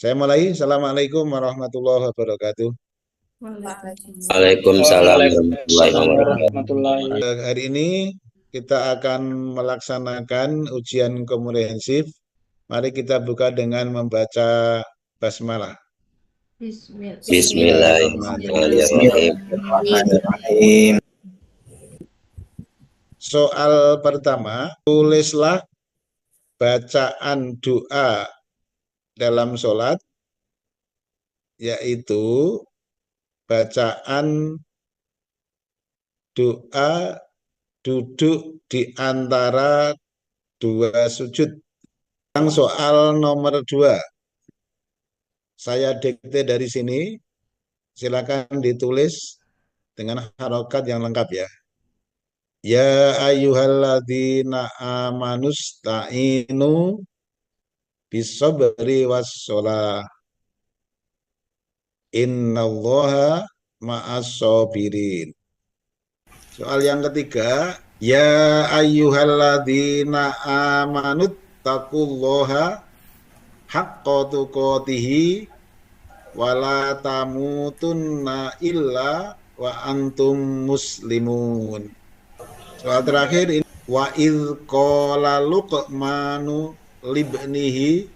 Saya mulai. Assalamualaikum warahmatullahi wabarakatuh. Waalaikumsalam warahmatullahi Waalaikumsalam wabarakatuh. warahmatullahi. Hari ini kita akan melaksanakan ujian komprehensif. Mari kita buka dengan membaca basmalah. Bismillahirrahmanirrahim. Soal pertama, tulislah bacaan doa dalam sholat, yaitu bacaan doa duduk di antara dua sujud. Soal nomor 2, saya dikte dari sini, silakan ditulis dengan harokat yang lengkap ya. Ya ayyuhalladzina amanusta'inu bisabri wassholah innallaha ma'as-sabirin. Soal yang ketiga, ya ayyuhalladzina amanut taqullaha haqqa tuqatih wala tamutunna illa wa antum muslimun. Soal terakhir ini, wa idz qala luqmanu libnihi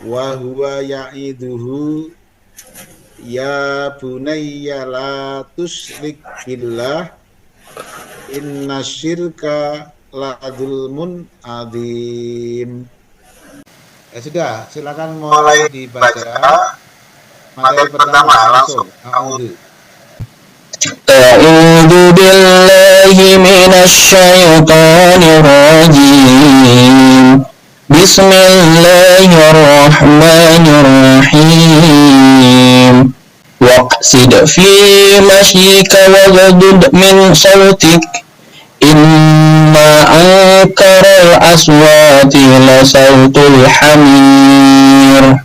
wa huwa ya'iduhu ya bunayya la tusyrik billah innasyirka la dzulmun adzim. Sudah, silakan mulai dibaca materi pertama langsung. A'udzu billahi minasyaitonir rajim. Bismillahirrahmanirrahim. Waqsid fi mashyika waghdud min sautik. Inna ankaral aswati la sautul hamir.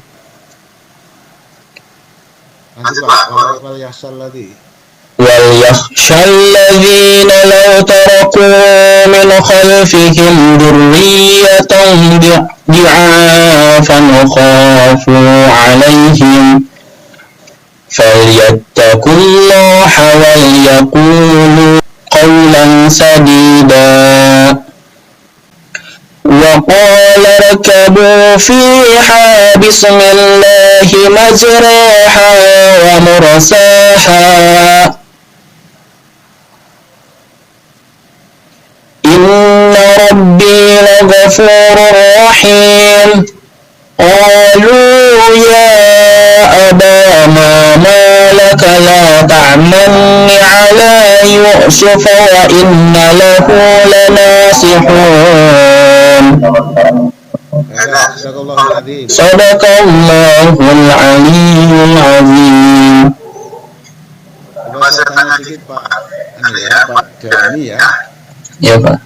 وَلْيَخْشَ الَّذِينَ لَوْ تَرَكُوا مِنْ خَلْفِهِمْ ذُرِّيَّةً ضِعَافًا خَافُوا عَلَيْهِمْ فَلْيَتَّقُوا اللَّهَ وَلْيَقُولُوا قَوْلًا سَدِيدًا وَقَالَ ارْكَبُوا فِيهَا بِسْمِ اللَّهِ مَجْرَاهَا وَمُرْسَاهَا Inna Rabbi laghafurur rahim. Qalu ya abana ma laka la ta'manni ala Yusuf wa inna lahu lanasihun. Sadaqallahul aliyyul azim. Coba saya tanya sedikit Pak Dani ya. Ya Pak.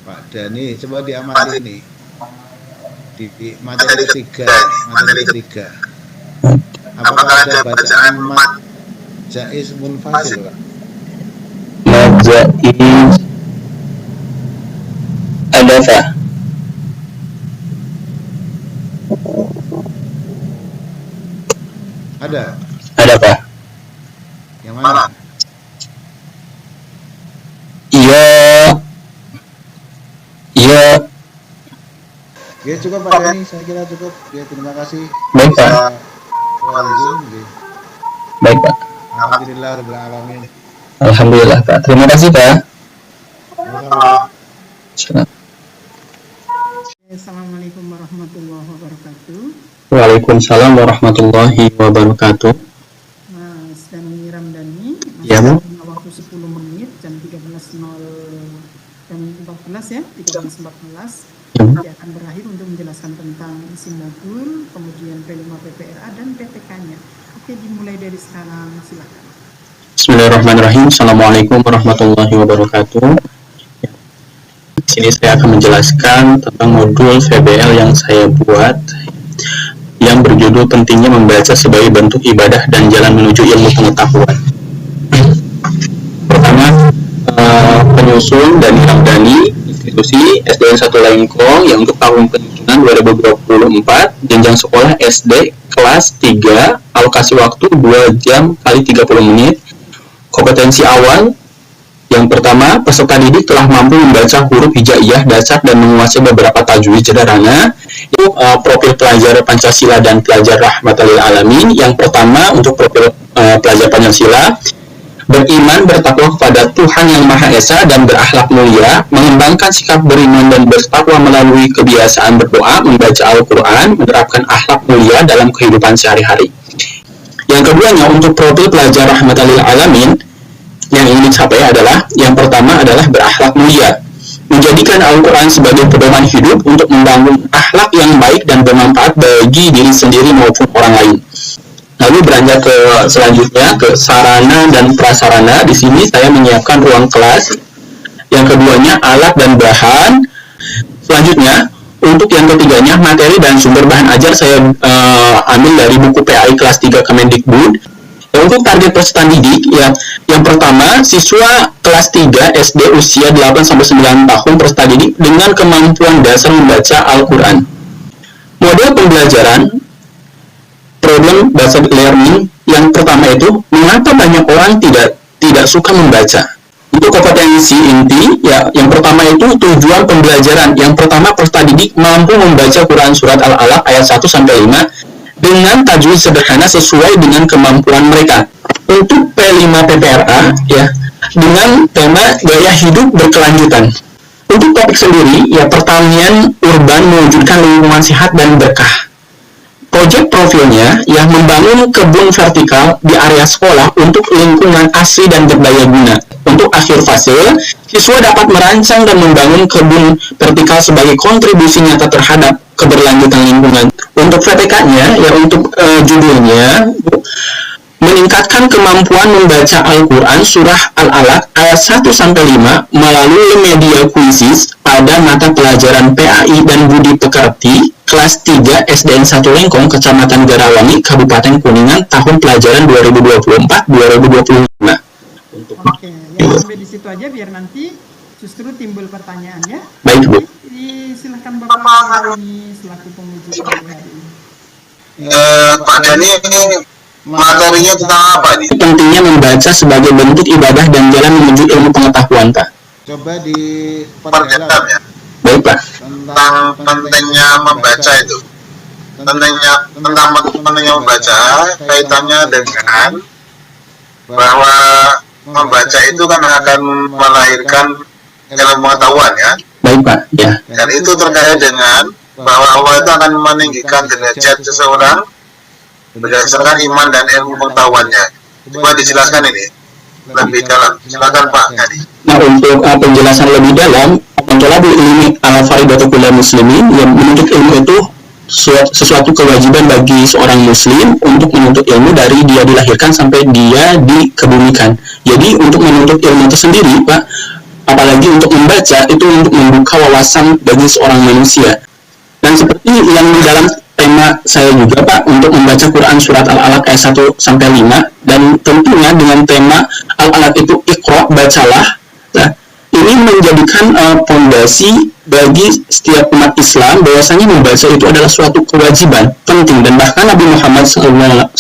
Pak Dani, coba diamati ini di materi ketiga. Apakah ada bacaan mad jaiz munfasil Pak? Mad jaiz ada Pak? Ada Pak. Yang mana? Iya. Ya cukup Pak Dani, saya kira cukup. Ya terima kasih. Baik Pak. Baik Pak. Alhamdulillah rabbil alamin. Alhamdulillah Pak. Terima kasih Pak. Assalamualaikum warahmatullahi wabarakatuh. Waalaikumsalam warahmatullahi wabarakatuh. Sedang menyiram Dani. Ya Bu. Waktu 10 menit jam 13.14 ya, 13.14. Dia akan berakhir untuk menjelaskan tentang isi modul, kemudian P5 PPRA dan PPK-nya. Oke, dimulai dari sekarang, silakan. Bismillahirrahmanirrahim. Assalamualaikum warahmatullahi wabarakatuh. Di sini saya akan menjelaskan tentang modul VBL yang saya buat yang berjudul pentingnya membaca sebagai bentuk ibadah dan jalan menuju ilmu pengetahuan. Pertama, penyusun Dani Ramdhani, institusi SDN 1 Lengkong yang untuk tahun penyusunan anggaran 2024, jenjang sekolah SD kelas 3, alokasi waktu 2 jam kali 30 menit. Kompetensi awal, yang pertama, peserta didik telah mampu membaca huruf hijaiyah dasar dan menguasai beberapa tajwid sederhana. Itu profil pelajar Pancasila dan pelajar Rahmatan lil Alamin. Yang pertama, untuk profil pelajar Pancasila, beriman bertakwa kepada Tuhan Yang Maha Esa dan berakhlak mulia, mengembangkan sikap beriman dan bertakwa melalui kebiasaan berdoa, membaca Al-Quran, menerapkan akhlak mulia dalam kehidupan sehari-hari. Yang keduanya, untuk profil pelajar Rahmatan lil Alamin, yang ingin dicapai adalah, yang pertama adalah berakhlak mulia, menjadikan Al-Quran sebagai pedoman hidup untuk membangun akhlak yang baik dan bermanfaat bagi diri sendiri maupun orang lain. Lalu beranjak ke selanjutnya ke sarana dan prasarana. Di sini saya menyiapkan ruang kelas. Yang keduanya alat dan bahan. Selanjutnya untuk yang ketiganya materi dan sumber bahan ajar saya ambil dari buku PAI kelas 3 Kemendikbud. Untuk target peserta didik ya, yang pertama siswa kelas 3 SD usia 8-9 tahun peserta didik dengan kemampuan dasar membaca Al-Quran. Model pembelajaran problem based learning yang pertama itu, mengapa banyak orang tidak suka membaca? Untuk kompetensi inti, ya, yang pertama itu tujuan pembelajaran. Yang pertama, peserta didik mampu membaca Quran Surat Al-Alaq ayat 1-5 dengan tajwid sederhana sesuai dengan kemampuan mereka. Untuk P5 PPRA, ya, dengan tema gaya hidup berkelanjutan. Untuk topik sendiri, ya, pertanian urban mewujudkan lingkungan sehat dan berkah. Proyek profilnya yang membangun kebun vertikal di area sekolah untuk lingkungan asri dan berdaya guna. Untuk akhir fase, siswa dapat merancang dan membangun kebun vertikal sebagai kontribusi nyata terhadap keberlanjutan lingkungan. Untuk VTK-nya, ya untuk judulnya, meningkatkan kemampuan membaca Al-Quran Surah Al-Alaq ayat 1-5 melalui media kuisis pada mata pelajaran PAI dan Budi Pekerti kelas 3 SDN 1 Lengkong, Kecamatan Garawangi, Kabupaten Kuningan, tahun pelajaran 2024-2025. Oke, ya sampai di situ aja biar nanti justru timbul pertanyaan ya. Baik, Bu. Silakan Bapak ini selaku penguji hari ini. Pak Dani, materinya tentang apa nih? Pentingnya membaca sebagai bentuk ibadah dan jalan menuju ilmu pengetahuan, Pak. Coba Perketat ya, Baik, Pak. tentang pentingnya membaca itu. Tentang pentingnya membaca, kaitannya dengan bahwa membaca itu kan akan melahirkan ilmu pengetahuan ya. Baik, Pak. Ya. Dan itu terkait dengan bahwa Allah itu akan meninggikan derajat seseorang berdasarkan iman dan ilmu pengetahuannya. Coba dijelaskan ini lebih dalam. Silakan Pak Hadi. Nah, untuk penjelasan lebih dalam, Tolabul ilmi al-faridatul kullil muslimin, yang menuntut ilmu itu sesuatu kewajiban bagi seorang muslim untuk menuntut ilmu dari dia dilahirkan sampai dia dikebumikan. Jadi untuk menuntut ilmu itu sendiri, Pak, apalagi untuk membaca, itu untuk membuka wawasan bagi seorang manusia. Dan seperti yang di dalam tema saya juga, Pak, untuk membaca Quran Surat Al-Alaq ayat 1-5, dan tentunya dengan tema Al-Alaq itu Iqra, bacalah. Nah, ini menjadikan fondasi bagi setiap umat Islam bahwasanya membaca itu adalah suatu kewajiban penting, dan bahkan Nabi Muhammad SAW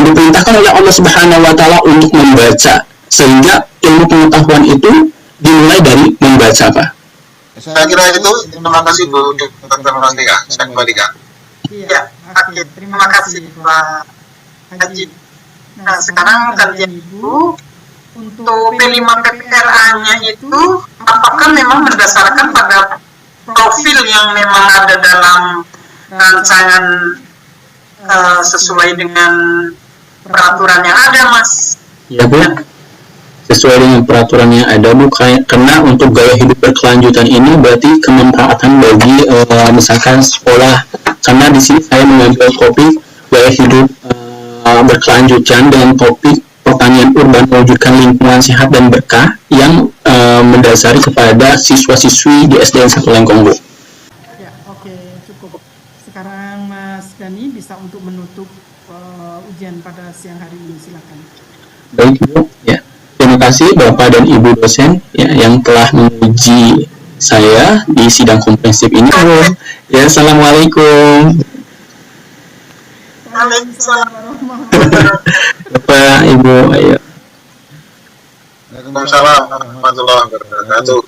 diperintahkan oleh Allah Subhanahu Wa Taala untuk membaca, sehingga ilmu pengetahuan itu dimulai dari membaca, Pak. Saya kira itu. Terima kasih Bu Dr. Mastika. Saya kembalikan. Iya, oke. Terima kasih Pak Haji. Nah, sekarang kalian Ibu, untuk P5 PPRA-nya itu apakah memang berdasarkan pada profil yang memang ada dalam rancangan sesuai dengan peraturan yang ada, Mas? Ya, Bu. Sesuai dengan peraturan yang ada, Bu, karena untuk gaya hidup berkelanjutan ini berarti kemanfaatan bagi misalkan sekolah. Karena di sini saya mengambil topik gaya hidup berkelanjutan dengan topik pertanian urban mewujudkan lingkungan sehat dan berkah yang mendasari kepada siswa-siswi di SDN 1 Lengkong, Bu. Ya, oke, cukup. Sekarang Mas Dani bisa untuk menutup ujian pada siang hari ini, silakan. Baik, Bu. Ya. Terima kasih Bapak dan Ibu dosen ya, yang telah menguji saya di sidang komprehensif ini. Ya, assalamualaikum. Waalaikumsalam warahmatullahi wabarakatuh. Bapak, Ibu, ayo. Waalaikumsalam warahmatullahi wabarakatuh.